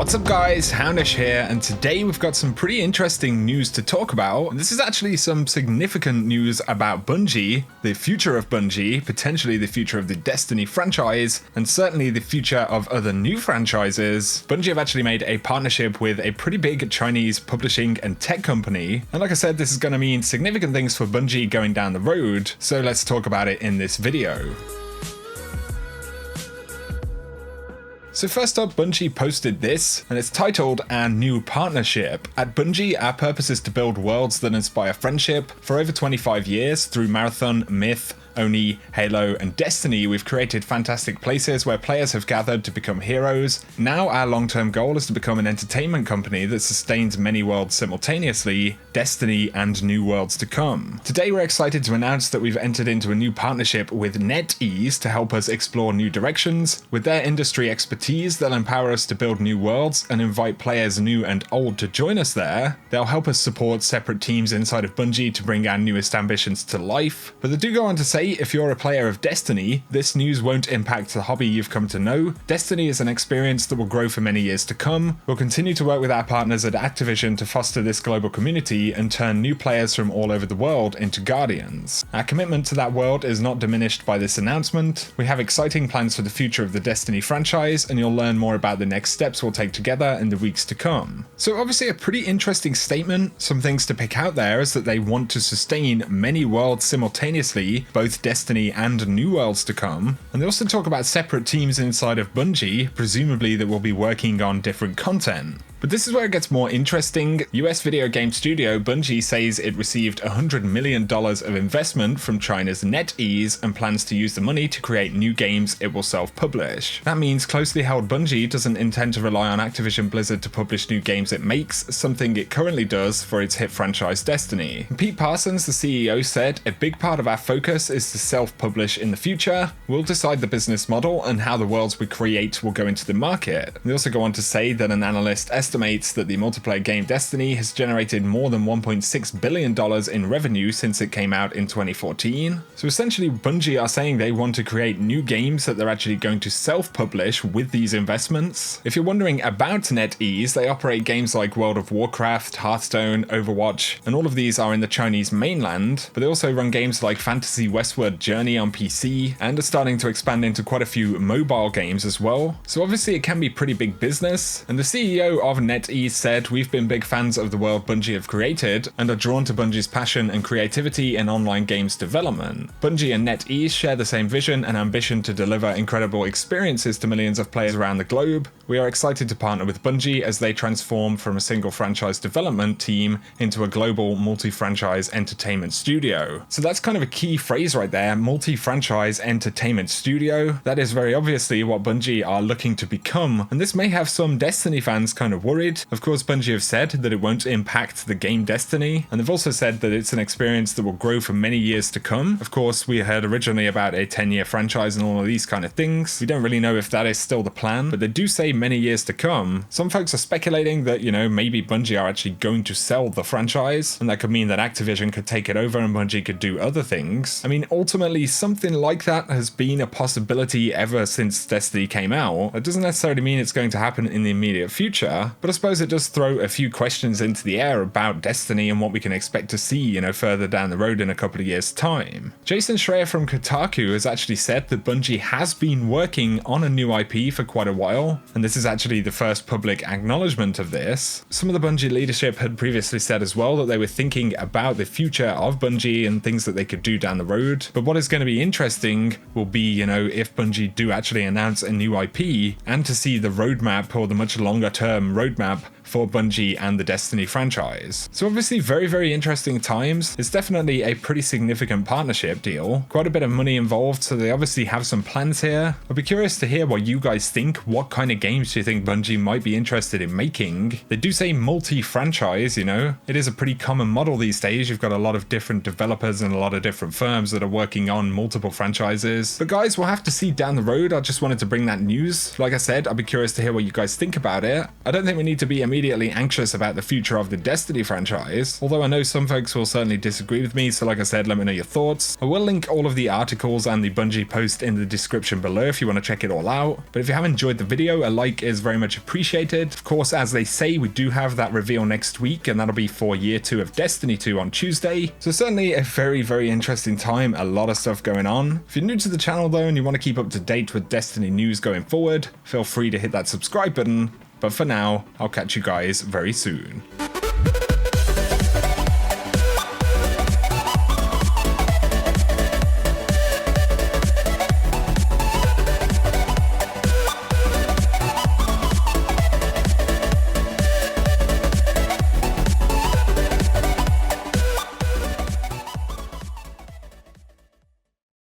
What's up guys, Houndish here, and today we've got some pretty interesting news to talk about. And this is actually some significant news about Bungie, the future of Bungie, potentially the future of the Destiny franchise, and certainly the future of other new franchises. Bungie have actually made a partnership with a pretty big Chinese publishing and tech company. And like I said, this is going to mean significant things for Bungie going down the road, so let's talk about it in this video. So first up, Bungie posted this, and it's titled Our New Partnership. At Bungie, our purpose is to build worlds that inspire friendship. For over 25 years, through Marathon, Myth, Oni, Halo, and Destiny, we've created fantastic places where players have gathered to become heroes. Now our long-term goal is to become an entertainment company that sustains many worlds simultaneously, Destiny and new worlds to come. Today we're excited to announce that we've entered into a new partnership with NetEase to help us explore new directions. With their industry expertise, they'll empower us to build new worlds and invite players new and old to join us there. They'll help us support separate teams inside of Bungie to bring our newest ambitions to life. But they do go on to say, if you're a player of Destiny, this news won't impact the hobby you've come to know. Destiny is an experience that will grow for many years to come. We'll continue to work with our partners at Activision to foster this global community and turn new players from all over the world into Guardians. Our commitment to that world is not diminished by this announcement. We have exciting plans for the future of the Destiny franchise, and you'll learn more about the next steps we'll take together in the weeks to come. So obviously a pretty interesting statement. Some things to pick out there is that they want to sustain many worlds simultaneously, both Destiny and new worlds to come. And they also talk about separate teams inside of Bungie, presumably that will be working on different content. But this is where it gets more interesting. US video game studio Bungie says it received $100 million of investment from China's NetEase and plans to use the money to create new games it will self-publish. That means closely held Bungie doesn't intend to rely on Activision Blizzard to publish new games it makes, something it currently does for its hit franchise Destiny. Pete Parsons, the CEO, said, "A big part of our focus is to self-publish in the future. We'll decide the business model and how the worlds we create will go into the market." They also go on to say that an analyst estimates that the multiplayer game Destiny has generated more than $1.6 billion in revenue since it came out in 2014. So essentially Bungie are saying they want to create new games that they're actually going to self-publish with these investments. If you're wondering about NetEase, they operate games like World of Warcraft, Hearthstone, Overwatch, and all of these are in the Chinese mainland, but they also run games like Fantasy Westward Journey on PC and are starting to expand into quite a few mobile games as well. So obviously it can be pretty big business, and the CEO of NetEase said, "We've been big fans of the world Bungie have created and are drawn to Bungie's passion and creativity in online games development. Bungie and NetEase share the same vision and ambition to deliver incredible experiences to millions of players around the globe. We are excited to partner with Bungie as they transform from a single franchise development team into a global multi-franchise entertainment studio." So that's kind of a key phrase right there, multi-franchise entertainment studio. That is very obviously what Bungie are looking to become, and this may have some Destiny fans kind of worried. Of course, Bungie have said that it won't impact the game Destiny, and they've also said that it's an experience that will grow for many years to come. Of course, we heard originally about a 10-year franchise and all of these kind of things. We don't really know if that is still the plan, but they do say many years to come. Some folks are speculating that, maybe Bungie are actually going to sell the franchise, and that could mean that Activision could take it over and Bungie could do other things. I mean, ultimately, something like that has been a possibility ever since Destiny came out. That doesn't necessarily mean it's going to happen in the immediate future, but I suppose it does throw a few questions into the air about Destiny and what we can expect to see, further down the road in a couple of years' time. Jason Schreier from Kotaku has actually said that Bungie has been working on a new IP for quite a while, and this is actually the first public acknowledgement of this. Some of the Bungie leadership had previously said as well that they were thinking about the future of Bungie and things that they could do down the road, but what is going to be interesting will be, if Bungie do actually announce a new IP, and to see the roadmap or the much longer term roadmap for Bungie and the Destiny franchise. So obviously very, very interesting times. It's definitely a pretty significant partnership deal. Quite a bit of money involved, so they obviously have some plans here. I'd be curious to hear what you guys think. What kind of games do you think Bungie might be interested in making? They do say multi-franchise, It is a pretty common model these days. You've got a lot of different developers and a lot of different firms that are working on multiple franchises. But guys, we'll have to see down the road. I just wanted to bring that news. Like I said, I'd be curious to hear what you guys think about it. I don't think we need to be immediately immediately anxious about the future of the Destiny franchise, although I know some folks will certainly disagree with me, so like I said, let me know your thoughts. I will link all of the articles and the Bungie post in the description below if you want to check it all out. But if you have enjoyed the video, a like is very much appreciated. Of course, as they say, we do have that reveal next week, and that'll be for Year 2 of Destiny 2 on Tuesday. So certainly a very, very interesting time, a lot of stuff going on. If you're new to the channel though, and you want to keep up to date with Destiny news going forward, feel free to hit that subscribe button. But for now, I'll catch you guys very soon.